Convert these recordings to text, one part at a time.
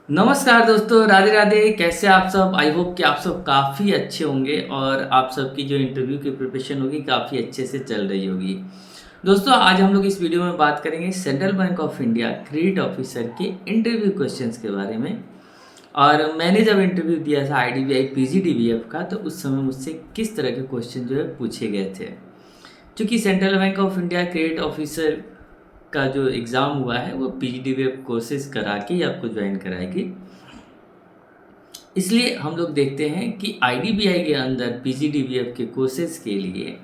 नमस्कार दोस्तों, राधे राधे। कैसे आप सब? आई होप कि आप सब काफ़ी अच्छे होंगे और आप सबकी जो इंटरव्यू की प्रिपरेशन होगी काफ़ी अच्छे से चल रही होगी। दोस्तों, आज हम लोग इस वीडियो में बात करेंगे central bank of India credit officer के इंटरव्यू क्वेश्चंस के बारे में। और मैंने जब इंटरव्यू दिया था आईडीबीआई पीजीडीबीएफ का, तो उस समय मुझसे किस तरह के क्वेश्चन जो है पूछे गए थे। क्योंकि central bank of India credit officer का जो एग्ज़ाम हुआ है वो पीजीडीबीएफ कोर्सेज करा के ही आपको ज्वाइन कराएगी। इसलिए हम लोग देखते हैं कि आईडीबीआई के अंदर पीजीडीबीएफ के कोर्सेज के लिए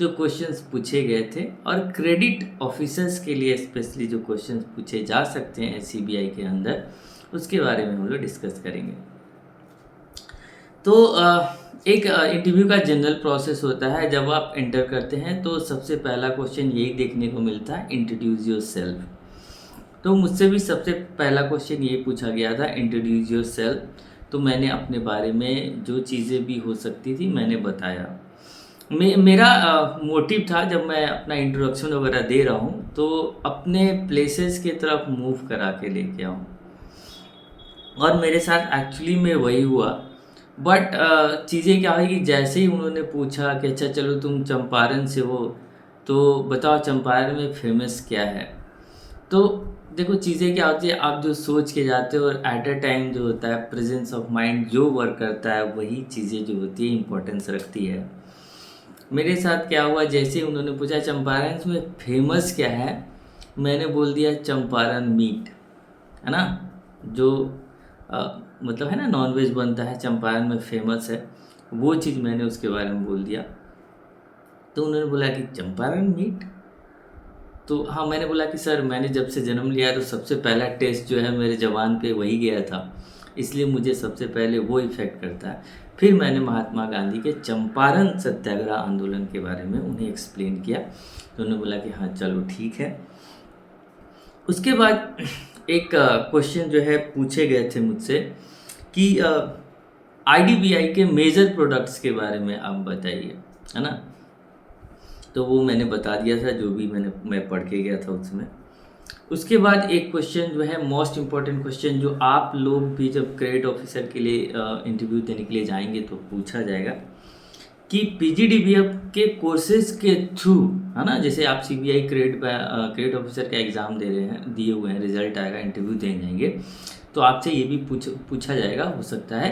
जो क्वेश्चंस पूछे गए थे और क्रेडिट ऑफिसर्स के लिए स्पेशली जो क्वेश्चंस पूछे जा सकते हैं सीबीआई के अंदर, उसके बारे में हम लोग डिस्कस करेंगे। तो एक इंटरव्यू का जनरल प्रोसेस होता है। जब आप एंटर करते हैं तो सबसे पहला क्वेश्चन यही देखने को मिलता है, इंट्रोड्यूस योर सेल्फ। तो मुझसे भी सबसे पहला क्वेश्चन ये पूछा गया था, इंट्रोड्यूस योर सेल्फ। तो मैंने अपने बारे में जो चीज़ें भी हो सकती थी मैंने बताया। मेरा मोटिव था, जब मैं अपना इंट्रोडक्शन वगैरह दे रहा हूँ तो अपने प्लेसेस की तरफ मूव करा के लेके आऊँ, और मेरे साथ एक्चुअली में वही हुआ। बट चीज़ें क्या हुई कि जैसे ही उन्होंने पूछा कि अच्छा चलो तुम चंपारण से हो, तो बताओ चंपारण में फेमस क्या है। तो देखो चीज़ें क्या होती है, आप जो सोच के जाते हो और एट अ टाइम जो होता है प्रेजेंस ऑफ माइंड जो वर्क करता है वही चीज़ें जो होती है इम्पोर्टेंस रखती है। मेरे साथ क्या हुआ, जैसे ही उन्होंने पूछा चंपारण में फेमस क्या है, मैंने बोल दिया चंपारण मीट, है ना, जो मतलब है ना नॉनवेज बनता है चंपारण में फेमस है, वो चीज़ मैंने उसके बारे में बोल दिया। तो उन्होंने बोला कि चंपारण मीट। तो हाँ, मैंने बोला कि सर मैंने जब से जन्म लिया तो सबसे पहला टेस्ट जो है मेरे ज़बान पे वही गया था, इसलिए मुझे सबसे पहले वो इफ़ेक्ट करता है। फिर मैंने महात्मा गांधी के चंपारण सत्याग्रह आंदोलन के बारे में उन्हें एक्सप्लेन किया। तो उन्होंने बोला कि हाँ चलो ठीक है। उसके बाद एक क्वेश्चन जो है पूछे गए थे मुझसे कि आईडीबीआई के मेजर प्रोडक्ट्स के बारे में आप बताइए, है ना। तो वो मैंने बता दिया था जो भी मैं पढ़ के गया था उसमें। उसके बाद एक क्वेश्चन जो है मोस्ट इम्पॉर्टेंट क्वेश्चन, जो आप लोग भी जब क्रेडिट ऑफिसर के लिए इंटरव्यू देने के लिए जाएंगे तो पूछा जाएगा कि पीजीडीबीएफ के कोर्सेज के थ्रू, है ना, जैसे आप सीबीआई क्रेडिट ऑफिसर का एग्ज़ाम दे रहे हैं, दिए हुए हैं, रिजल्ट आएगा, इंटरव्यू देने जाएंगे, तो आपसे ये भी पूछा जाएगा, हो सकता है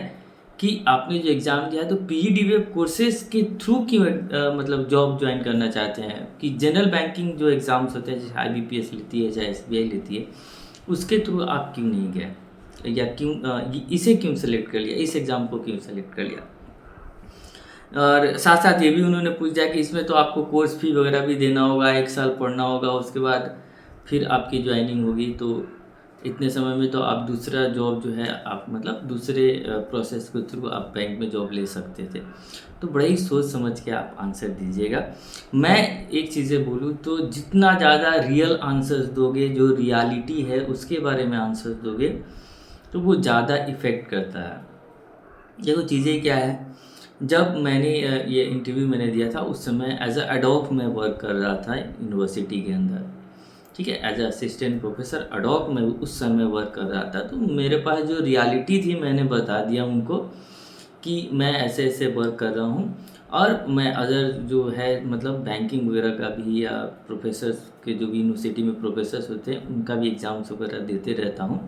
कि आपने जो एग्ज़ाम दिया है तो पीजीडीबीएफ कोर्सेज के थ्रू क्यों मतलब जॉब ज्वाइन करना चाहते हैं। कि जनरल बैंकिंग जो एग्ज़ाम्स होते हैं, जैसे आईबीपीएस लेती है, चाहे एसबीआई लेती है, उसके थ्रू आप क्यों नहीं गए, या क्यों इसे क्यों सेलेक्ट कर लिया, इस एग्ज़ाम को क्यों सेलेक्ट कर लिया। और साथ साथ ये भी उन्होंने पूछ दिया कि इसमें तो आपको कोर्स फी वगैरह भी देना होगा, 1 साल पढ़ना होगा, उसके बाद फिर आपकी ज्वाइनिंग होगी, तो इतने समय में तो आप दूसरा जॉब जो है आप मतलब दूसरे प्रोसेस के थ्रू आप बैंक में जॉब ले सकते थे। तो बड़ा ही सोच समझ के आप आंसर दीजिएगा। मैं एक चीज़ें बोलूँ तो जितना ज़्यादा रियल आंसर्स दोगे, जो रियलिटी है उसके बारे में आंसर्स दोगे, तो वो ज़्यादा इफ़ेक्ट करता है। देखो चीज़ें क्या है, जब मैंने ये इंटरव्यू मैंने दिया था उस समय एज अ एडॉक मैं वर्क कर रहा था यूनिवर्सिटी के अंदर, ठीक है, as a assistant professor ad hoc मैं उस समय वर्क कर रहा था। तो मेरे पास जो रियलिटी थी मैंने बता दिया उनको कि मैं ऐसे ऐसे वर्क कर रहा हूँ, और मैं अदर जो है मतलब बैंकिंग वगैरह का भी, या प्रोफेसर्स के जो भी यूनिवर्सिटी में प्रोफेसर्स होते हैं उनका भी एग्ज़ाम्स वगैरह देते रहता हूँ।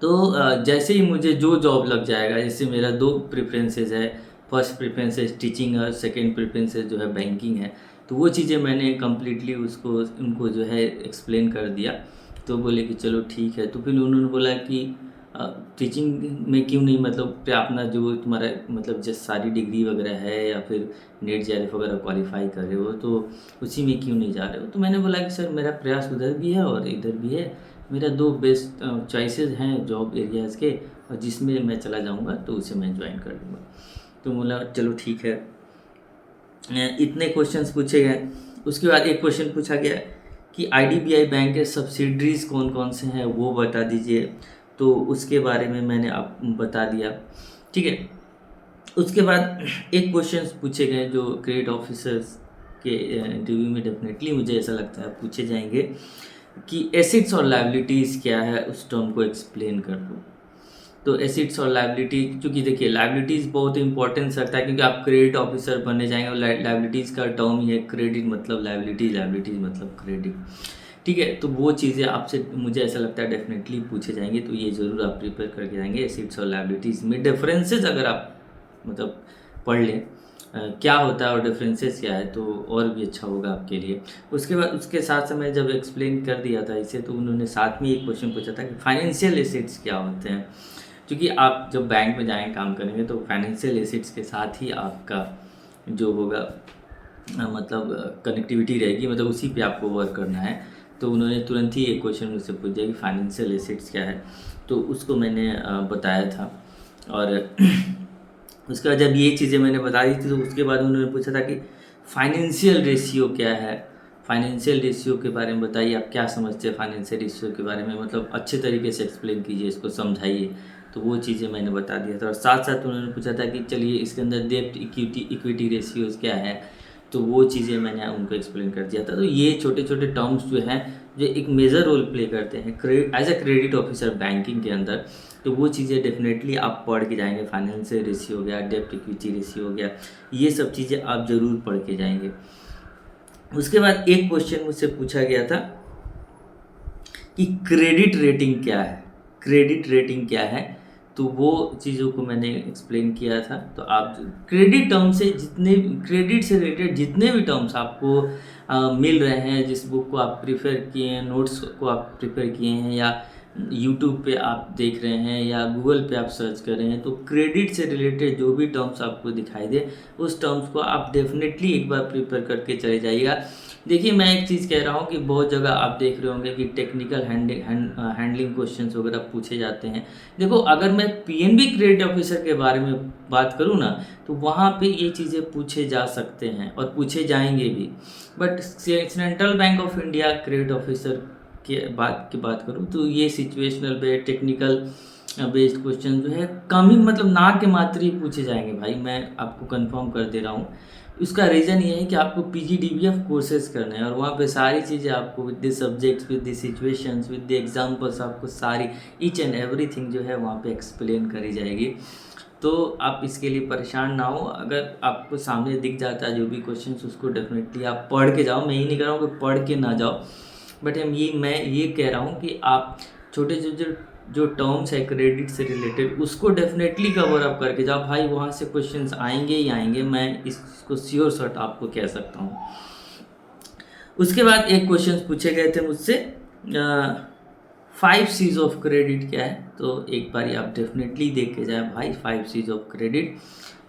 तो जैसे ही मुझे जो जॉब लग जाएगा, जैसे मेरा 2 प्रेफ़रेंसेस है, फर्स्ट प्रेफ़रेंसेस टीचिंग है, सेकंड प्रेफ़रेंसेस जो है बैंकिंग है। तो वो चीज़ें मैंने कंप्लीटली उसको उनको जो है एक्सप्लेन कर दिया। तो बोले कि चलो ठीक है। तो फिर उन्होंने बोला कि टीचिंग में क्यों नहीं, मतलब क्या अपना जो तुम्हारा मतलब जो सारी डिग्री वगैरह है या फिर नेट जेआरएफ वगैरह क्वालिफ़ाई कर रहे हो तो उसी में क्यों नहीं जा रहे हो। तो मैंने बोला कि सर मेरा प्रयास उधर भी है और इधर भी है, मेरा 2 बेस्ट चॉइसेस हैं जॉब एरियाज़ के, और जिसमें मैं चला जाऊँगा तो उसे मैं ज्वाइन कर लूँगा। तो बोला चलो ठीक है। इतने क्वेश्चंस पूछे गए। उसके बाद एक क्वेश्चन पूछा गया कि आईडीबीआई बैंक के सब्सिडरीज़ कौन-कौन से हैं वो बता दीजिए। तो उसके बारे में मैंने आप बता दिया, ठीक है। उसके बाद एक क्वेश्चंस पूछे गए जो क्रेडिट ऑफिसर्स के इंटरव्यू में डेफ़िनेटली मुझे ऐसा लगता है पूछे जाएँगे, कि एसेट्स और लायबिलिटीज़ क्या है, उस टर्म को एक्सप्लेन कर दूँ। तो एसेट्स और लायबिलिटी, क्योंकि देखिए लायबिलिटीज़ बहुत इंपॉर्टेंस रखता है, क्योंकि आप क्रेडिट ऑफिसर बनने जाएंगे और लायबिलिटीज़ का टर्म ही है क्रेडिट मतलब लायबिलिटी, लायबिलिटीज़ मतलब क्रेडिट। ठीक है, तो वो चीज़ें आपसे मुझे ऐसा लगता है डेफिनेटली पूछे जाएंगे, तो ये ज़रूर आप प्रिपेयर करके जाएंगे। एसेट्स और लायबिलिटीज़ में डिफरेंसेस अगर आप मतलब पढ़ लें क्या होता है और डिफरेंसेस क्या है, तो और भी अच्छा होगा आपके लिए। उसके बाद उसके साथ साथ मैं जब एक्सप्लेन कर दिया था इसे, तो उन्होंने साथ में एक क्वेश्चन पूछा था कि फाइनेंशियल एसेट्स क्या होते हैं। क्योंकि आप जब बैंक में जाएँ काम करेंगे तो फाइनेंशियल एसेट्स के साथ ही आपका जो होगा मतलब कनेक्टिविटी रहेगी, मतलब उसी पे आपको वर्क करना है। तो उन्होंने तुरंत ही एक क्वेश्चन मुझसे पूछ दिया कि फाइनेंशियल एसेट्स क्या है, तो उसको मैंने बताया था। और उसके बाद जब ये चीज़ें मैंने बता दी थी, तो उसके बाद उन्होंने पूछा था कि फाइनेंशियल रेशियो क्या है। फाइनेंशियल रेशियो के बारे में बताइए, आप क्या समझते हैं फाइनेंशियल रेशियो के बारे में, मतलब अच्छे तरीके से एक्सप्लेन कीजिए, इसको समझाइए। तो वो चीज़ें मैंने बता दिया था। और साथ साथ उन्होंने पूछा था कि चलिए इसके अंदर डेब्ट इक्विटी रेशियोज़ क्या है, तो वो चीज़ें मैंने उनको एक्सप्लेन कर दिया था। तो ये छोटे छोटे टर्म्स जो हैं, जो एक मेजर रोल प्ले करते हैं as a credit officer banking के अंदर, तो वो चीज़ें डेफिनेटली आप पढ़ के जाएंगे। फाइनेंशियल रेशियो हो गया, डेब्ट इक्विटी रेशियो हो गया, ये सब चीज़ें आप ज़रूर पढ़ के जाएंगे। उसके बाद एक क्वेश्चन मुझसे पूछा गया था कि क्रेडिट रेटिंग क्या है। क्रेडिट रेटिंग क्या है, तो वो चीज़ों को मैंने एक्सप्लेन किया था। तो आप क्रेडिट टर्म से जितने क्रेडिट से रिलेटेड जितने भी टर्म्स आपको मिल रहे हैं, जिस बुक को आप प्रिफर किए हैं, नोट्स को आप प्रिफर किए हैं, या यूट्यूब पे आप देख रहे हैं, या गूगल पे आप सर्च कर रहे हैं, तो क्रेडिट से रिलेटेड जो भी टर्म्स आपको दिखाई दे, उस टर्म्स को आप डेफिनेटली एक बार प्रिपेयर करके चले जाइएगा। देखिए मैं एक चीज़ कह रहा हूँ कि बहुत जगह आप देख रहे होंगे कि टेक्निकल हैंडलिंग क्वेश्चंस वगैरह पूछे जाते हैं। देखो अगर मैं पीएनबी क्रेडिट ऑफिसर के बारे में बात करूँ ना, तो वहाँ पे ये चीज़ें पूछे जा सकते हैं और पूछे जाएंगे भी। But central bank of India credit officer की बात करूँ, तो ये situational based technical based question जो है कम ही, मतलब ना के मात्र ही पूछे जाएंगे भाई, मैं आपको कंफर्म कर दे रहा हूँ। उसका रीज़न ये है कि आपको पीजीडीबीएफ कोर्सेज करने हैं, और वहाँ पे सारी चीज़ें आपको with the subjects, with the situations, with the examples, आपको सारी ईच एंड एवरीथिंग जो है वहाँ पे एक्सप्लेन करी जाएगी। तो आप इसके लिए परेशान ना हो। अगर आपको सामने दिख जाता है जो भी क्वेश्चंस, उसको डेफिनेटली आप पढ़ के जाओ। मैं ये नहीं कह रहा हूँ कि पढ़ के ना जाओ, बट मैं ये कह रहा हूँ कि आप छोटे छोटे जो टर्म्स है क्रेडिट से रिलेटेड, उसको डेफिनेटली कवर अप करके जाओ भाई। वहाँ से क्वेश्चंस आएंगे ही आएंगे, मैं इसको श्योर शॉट आपको कह सकता हूँ। उसके बाद एक क्वेश्चन पूछे गए थे मुझसे, 5 C's ऑफ क्रेडिट क्या है। तो एक बार आप डेफिनेटली देख के जाए भाई 5 C's ऑफ क्रेडिट।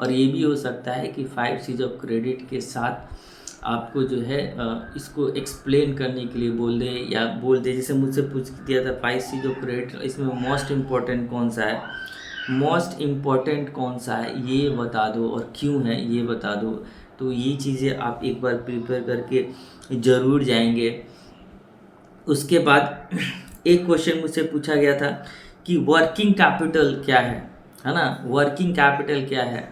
और ये भी हो सकता है कि 5 C's ऑफ क्रेडिट के साथ आपको जो है इसको एक्सप्लेन करने के लिए बोल दे, या बोल दे जैसे मुझसे पूछ दिया था 5 C's ऑफ क्रेडिट, इसमें मोस्ट इम्पॉर्टेंट कौन सा है, मोस्ट इम्पॉर्टेंट कौन सा है ये बता दो, और क्यों है ये बता दो। तो ये चीज़ें आप एक बार प्रिपेयर करके ज़रूर जाएंगे। उसके बाद एक क्वेश्चन मुझसे पूछा गया था कि वर्किंग कैपिटल क्या है ना, वर्किंग कैपिटल क्या है।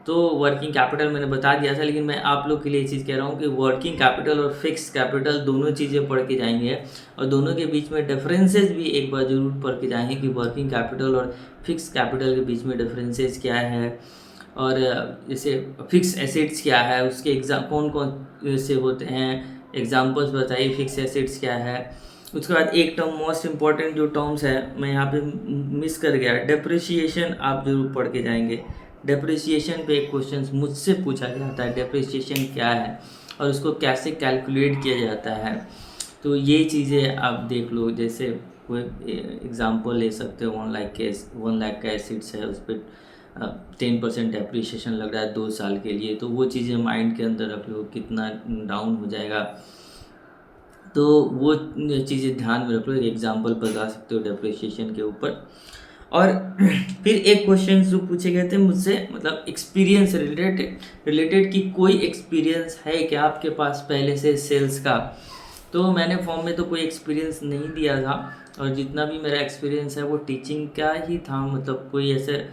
तो वर्किंग कैपिटल मैंने बता दिया था, लेकिन मैं आप लोग के लिए ये चीज़ कह रहा हूँ कि वर्किंग कैपिटल और फिक्स कैपिटल दोनों चीज़ें पढ़ के जाएंगे, और दोनों के बीच में डिफरेंसेस भी एक बार जरूर पढ़ के जाएंगे कि वर्किंग कैपिटल और फिक्स कैपिटल के बीच में डिफरेंसेस क्या है। और जैसे फिक्स एसेट्स क्या है, उसके एग्जाम कौन कौन से होते हैं, एग्जाम्पल्स बताइए फिक्स एसेट्स क्या है। उसके बाद एक टर्म मोस्ट इम्पॉर्टेंट जो टर्म्स है मैं यहाँ पे मिस कर गया, डेप्रिसिएशन आप जरूर पढ़ के जाएंगे। डेप्रिसिएशन पे एक क्वेश्चन मुझसे पूछा जाता है, डेप्रिसिएशन क्या है और उसको कैसे कैलकुलेट किया जाता है। तो ये चीज़ें आप देख लो, जैसे कोई एग्जांपल ले सकते हो, 1 लाख का एसेट्स है, उस पर 10% डेप्रिसिएशन लग रहा है 2 साल के लिए, तो वो चीज़ें माइंड के अंदर रख लो कितना डाउन हो जाएगा। तो वो चीज़ें ध्यान में रख लो, एक एग्जांपल बता सकते हो डेप्रिसिएशन के ऊपर। और फिर एक क्वेश्चन जो पूछे गए थे मुझसे, मतलब एक्सपीरियंस रिलेटेड कि कोई एक्सपीरियंस है क्या आपके पास पहले से सेल्स का। तो मैंने फॉर्म में तो कोई एक्सपीरियंस नहीं दिया था, और जितना भी मेरा एक्सपीरियंस है वो टीचिंग का ही था। मतलब कोई ऐसे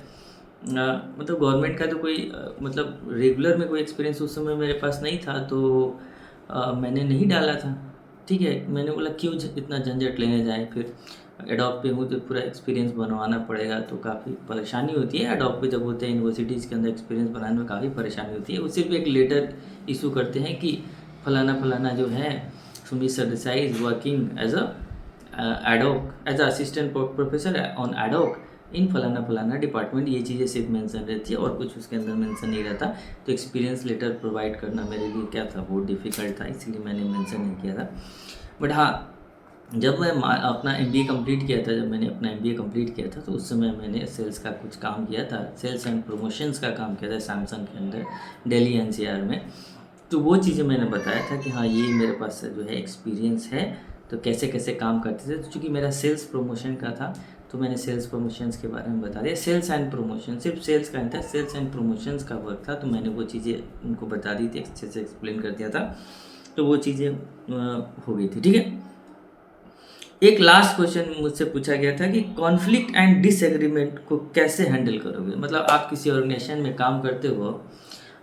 मतलब गवर्नमेंट का तो कोई मतलब रेगुलर में कोई एक्सपीरियंस उस समय मेरे पास नहीं था, तो मैंने नहीं डाला था। ठीक है, मैंने बोला क्यों इतना झंझट लेने जाएँ, फिर एडोब पे हूँ तो पूरा एक्सपीरियंस बनवाना पड़ेगा, तो काफ़ी परेशानी होती है। एडोब पे जब होते हैं यूनिवर्सिटीज़ के अंदर एक्सपीरियंस बनाने में काफ़ी परेशानी होती है। वो सिर्फ एक लेटर इशू करते हैं कि फलाना फलाना जो है Sumit Sardesai is working as a Adobe as a assistant professor on Adobe in फलाना फलाना डिपार्टमेंट, ये चीज़ें सिर्फ मेंशन रहती है और कुछ उसके अंदर मेंशन नहीं रहता। तो एक्सपीरियंस लेटर प्रोवाइड करना मेरे लिए क्या था, बहुत डिफ़िकल्ट था, इसलिए मैंने मेंशन नहीं किया था। बट हाँ, जब मैं अपना एमबीए कंप्लीट किया था, जब मैंने अपना एमबीए कंप्लीट किया था, तो उस समय मैंने सेल्स का कुछ काम किया था, सेल्स एंड प्रमोशंस का काम किया था सैमसंग के अंदर, दिल्ली एनसीआर में। तो वो चीज़ें मैंने बताया था कि हाँ, ये मेरे पास जो है एक्सपीरियंस है, तो कैसे कैसे काम करते थे। तो चूँकि मेरा सेल्स प्रमोशन का था, तो मैंने सेल्स प्रमोशंस के बारे में बता दिया। सेल्स एंड प्रमोशन, सिर्फ सेल्स का नहीं था, सेल्स एंड प्रमोशंस का वर्क था, तो मैंने वो चीज़ें उनको बता दी थी, अच्छे से एक्सप्लेन कर दिया था, तो वो चीज़ें हो गई थी। ठीक है, एक लास्ट क्वेश्चन मुझसे पूछा गया था कि कॉन्फ्लिक्ट एंड डिसएग्रीमेंट को कैसे हैंडल करोगे। मतलब आप किसी ऑर्गेनाइजेशन में काम करते हो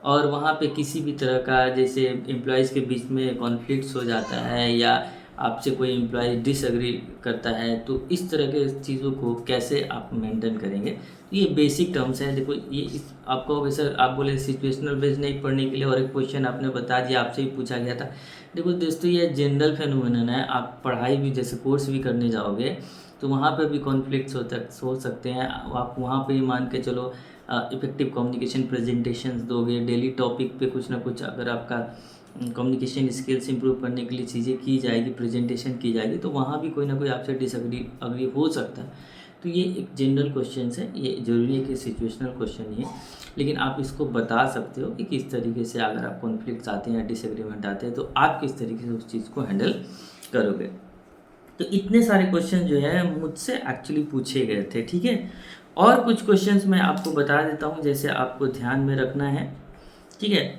और वहाँ पे किसी भी तरह का, जैसे एम्प्लॉयज़ के बीच में कॉन्फ्लिक्ट्स हो जाता है या आपसे कोई एम्प्लॉय डिसएग्री करता है, तो इस तरह के चीज़ों को कैसे आप मेंटेन करेंगे। ये बेसिक टर्म्स हैं। देखो, ये आपको वैसे आप बोले सिचुएशनल बेस्ड नहीं पढ़ने के लिए, और एक क्वेश्चन आपने बता दिया, आपसे भी पूछा गया था। देखो दोस्तों, ये जनरल फेनोमेनन है। आप पढ़ाई भी, जैसे कोर्स भी करने जाओगे, तो वहाँ पर भी कॉन्फ्लिक्ट्स हो सकते हैं। आप वहाँ पे ही मान के चलो इफ़ेक्टिव कम्युनिकेशन प्रेजेंटेशंस दोगे, डेली टॉपिक पे कुछ ना कुछ, अगर आपका कम्युनिकेशन स्किल्स इंप्रूव करने के लिए चीज़ें की जाएगी, प्रेजेंटेशन की जाएगी, तो वहाँ भी कोई ना कोई आपसे अग्री हो सकता है। तो ये एक जनरल क्वेश्चन है, ये ज़रूरी है कि सिचुएशनल क्वेश्चन ही है, लेकिन आप इसको बता सकते हो कि किस तरीके से अगर आप कॉन्फ्लिक्ट्स आते हैं या डिसएग्रीमेंट आते हैं, तो आप किस तरीके से उस चीज़ को हैंडल करोगे। तो इतने सारे क्वेश्चन जो है मुझसे एक्चुअली पूछे गए थे। ठीक है, और कुछ क्वेश्चंस मैं आपको बता देता हूँ, जैसे आपको ध्यान में रखना है। ठीक है,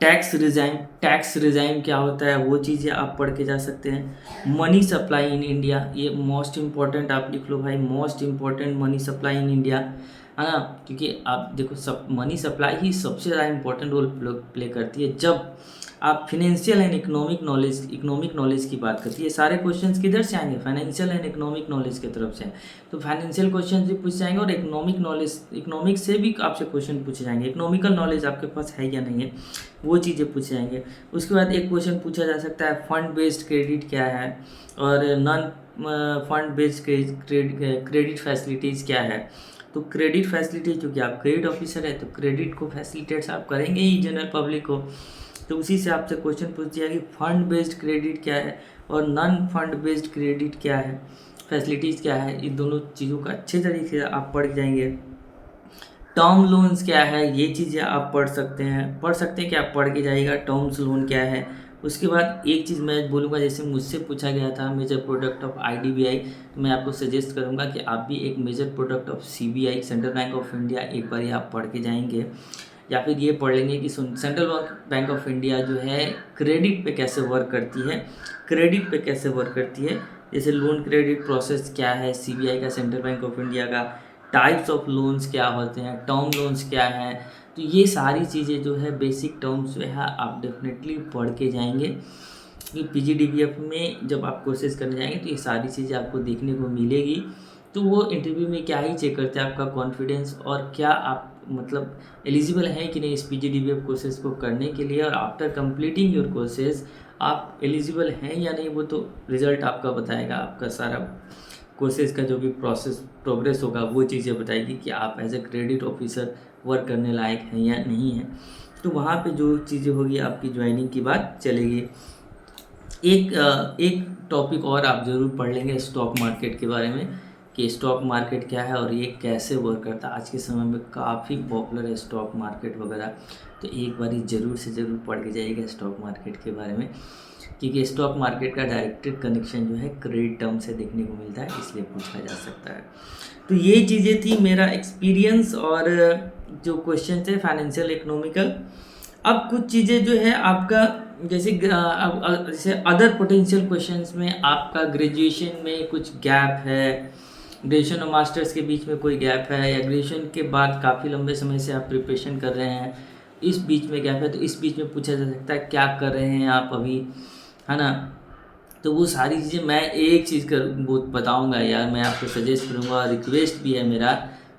टैक्स रिजाइम क्या होता है, वो चीज़ें आप पढ़ के जा सकते हैं। मनी सप्लाई इन इंडिया, ये मोस्ट इम्पॉर्टेंट आप लिख लो भाई, most important money supply in India, है ना। क्योंकि आप देखो, मनी सप्लाई ही सबसे ज़्यादा इम्पोर्टेंट रोल प्ले करती है जब आप फिनेंशियल एंड इकोनॉमिक नॉलेज की बात करती है। सारे क्वेश्चंस किधर से आएंगे, फाइनेंशियल एंड इकोनॉमिक नॉलेज की तरफ से। तो फाइनेंशियल क्वेश्चन भी पूछ जाएंगे और इकोनॉमिक से भी आपसे क्वेश्चन पूछे जाएंगे। इकोनॉमिकल नॉलेज आपके पास है या नहीं है, वो चीज़ें पूछे जाएंगे। उसके बाद एक क्वेश्चन पूछा जा सकता है, फंड बेस्ड क्रेडिट क्या है और non fund based credit facilities क्या है। तो क्रेडिट फैसिलिटी, क्योंकि आप क्रेडिट ऑफिसर है, तो क्रेडिट को फैसिलिटेट्स आप करेंगे ही जनरल पब्लिक को, तो उसी से आपसे क्वेश्चन पूछ दिया कि फंड बेस्ड क्रेडिट क्या है और नॉन फंड बेस्ड क्रेडिट क्या है, फैसिलिटीज़ क्या है। इन दोनों चीज़ों का अच्छे तरीके से आप पढ़ जाएंगे। टर्म लोन्स क्या है, ये चीज़ें आप पढ़ सकते हैं कि आप पढ़ के जाइएगा टर्म्स लोन क्या है। उसके बाद एक चीज़ मैं बोलूँगा, जैसे मुझसे पूछा गया था मेजर प्रोडक्ट ऑफ आईडीबीआई, तो मैं आपको सजेस्ट करूँगा कि आप भी एक major product of CBI, central bank of India, एक बार आप पढ़ के जाएंगे। या फिर ये पढ़ लेंगे कि सेंट्रल बैंक ऑफ इंडिया जो है क्रेडिट पे कैसे वर्क करती है, जैसे लोन क्रेडिट प्रोसेस क्या है सीबीआई का, सेंट्रल बैंक ऑफ इंडिया का, टाइप्स ऑफ लोन्स क्या होते हैं, टर्म लोन्स क्या हैं। तो ये सारी चीज़ें जो है बेसिक टर्म्स जो है आप डेफिनेटली पढ़ के जाएंगे कि पीजीडीबीएफ में जब आप कोर्सेज करने जाएंगे तो ये सारी चीज़ें आपको देखने को मिलेगी। तो वो इंटरव्यू में क्या ही चेक करते हैं, आपका कॉन्फिडेंस और क्या आप मतलब एलिजिबल हैं कि नहीं इस पीजीडीबीएफ कोर्सेज को करने के लिए, और आफ्टर कंप्लीटिंग योर कोर्सेज आप एलिजिबल हैं या नहीं, वो तो रिज़ल्ट आपका बताएगा। आपका सारा कोर्सेज का जो भी प्रोग्रेस होगा वो चीज़ें बताएगी कि आप as a credit officer work करने लायक हैं या नहीं हैं। तो वहाँ पे जो चीज़ें होगी आपकी ज्वाइनिंग की बात चलेगी। एक टॉपिक और आप ज़रूर पढ़ लेंगे स्टॉक मार्केट के बारे में, कि स्टॉक मार्केट क्या है और ये कैसे वर्क करता है। आज के समय में काफ़ी पॉपुलर है स्टॉक मार्केट वगैरह, तो एक बार ज़रूर से ज़रूर पढ़ के जाइएगा स्टॉक मार्केट के बारे में, क्योंकि स्टॉक मार्केट का डायरेक्ट कनेक्शन जो है क्रेडिट टर्म से देखने को मिलता है, इसलिए पूछा जा सकता है। तो ये चीज़ें थी मेरा एक्सपीरियंस और जो क्वेश्चन थे फाइनेंशियल इकोनॉमिकल। अब कुछ चीज़ें जो है आपका जैसे अदर पोटेंशियल क्वेश्चंस में आपका ग्रेजुएशन में कुछ गैप है, ग्रेजुएशन और मास्टर्स के बीच में कोई गैप है, या ग्रेजुएशन के बाद काफ़ी लंबे समय से आप प्रिपरेशन कर रहे हैं, इस बीच में गैप है, तो इस बीच में पूछा जा सकता है क्या कर रहे हैं आप अभी, है ना। तो वो सारी चीज़ें मैं एक चीज़ कर वो बताऊंगा यार, मैं आपको सजेस्ट करूंगा, रिक्वेस्ट भी है मेरा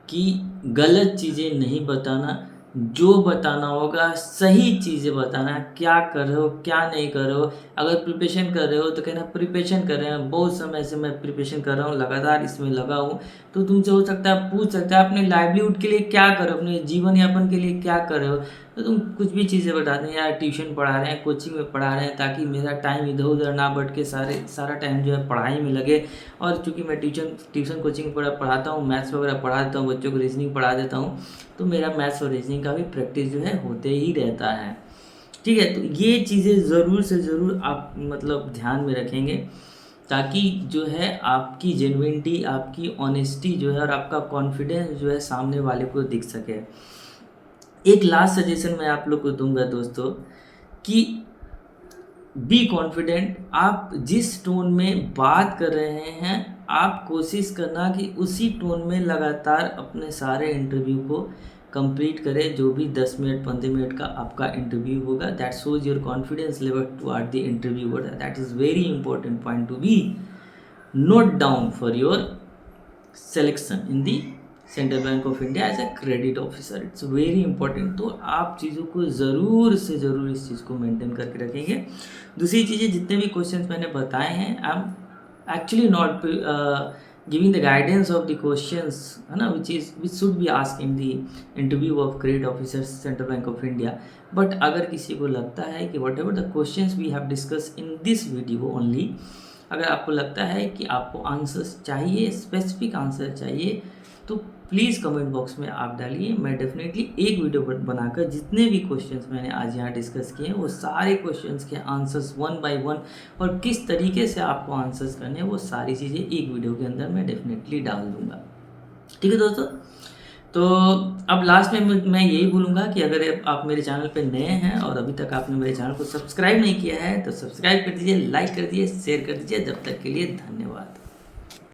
कि गलत चीज़ें नहीं बताना, जो बताना होगा सही चीज़ें बताना, क्या कर रहे हो क्या नहीं कर रहे हो। अगर प्रिपरेशन कर रहे हो तो कहना प्रिपरेशन कर रहे हैं, बहुत समय से मैं प्रिपरेशन कर रहा हूँ, लगातार इसमें लगा हूँ। तो तुमसे हो सकता है पूछ सकता है अपने लाइवलीहुड के लिए क्या कर रहे हो, अपने जीवन यापन के लिए क्या कर रहे हो। तो तुम कुछ भी चीज़ें बताते हैं यार, ट्यूशन पढ़ा रहे हैं, कोचिंग में पढ़ा रहे हैं, ताकि मेरा टाइम इधर उधर ना बढ़ के सारा टाइम जो है पढ़ाई में लगे। और चूँकि मैं ट्यूशन कोचिंग पढ़ाता हूँ, मैथ्स वगैरह पढ़ा देता हूँ, बच्चों को रीजनिंग पढ़ा देता हूँ, तो मेरा मैथ्स और रीजनिंग का भी प्रैक्टिस जो है होते ही रहता है। ठीक है, तो ये चीज़ें ज़रूर से ज़रूर आप मतलब ध्यान में रखेंगे, ताकि जो है आपकी जेन्युइनिटी, आपकी ऑनेस्टी जो है और आपका कॉन्फिडेंस जो है सामने वाले को दिख सके। एक लास्ट सजेशन मैं आप लोग को दूंगा दोस्तों कि बी कॉन्फिडेंट। आप जिस टोन में बात कर रहे हैं, आप कोशिश करना कि उसी टोन में लगातार अपने सारे इंटरव्यू को कंप्लीट करें। जो भी 10 मिनट 15 मिनट का आपका इंटरव्यू होगा, that shows your confidence level toward the interview. That is very important point to be note down for your selection in the central bank of India as a credit officer. It's very important. तो आप चीज़ों को ज़रूर से ज़रूर इस चीज़ को maintain करके रखेंगे। दूसरी चीज़ें, जितने भी क्वेश्चंस मैंने बताए हैं, I am actually not giving the guidance of the questions, है ना, which should be ask in the interview of credit officer central bank of India. But अगर किसी को लगता है कि whatever the questions we have discuss in this video only, अगर आपको लगता है कि आपको आंसर्स चाहिए, स्पेसिफिक आंसर चाहिए, तो प्लीज़ कमेंट बॉक्स में आप डालिए। मैं डेफिनेटली एक वीडियो बनाकर जितने भी क्वेश्चंस मैंने आज यहाँ डिस्कस किए हैं, वो सारे क्वेश्चंस के आंसर्स 1 बाय 1 और किस तरीके से आपको आंसर्स करने हैं, वो सारी चीज़ें एक वीडियो के अंदर मैं डेफिनेटली डाल दूँगा। ठीक है दोस्तों, तो अब लास्ट में मैं यही बोलूँगा कि अगर आप मेरे चैनल पे नए हैं और अभी तक आपने मेरे चैनल को सब्सक्राइब नहीं किया है, तो सब्सक्राइब कर दीजिए, लाइक कर दीजिए, शेयर कर दीजिए। जब तक के लिए धन्यवाद।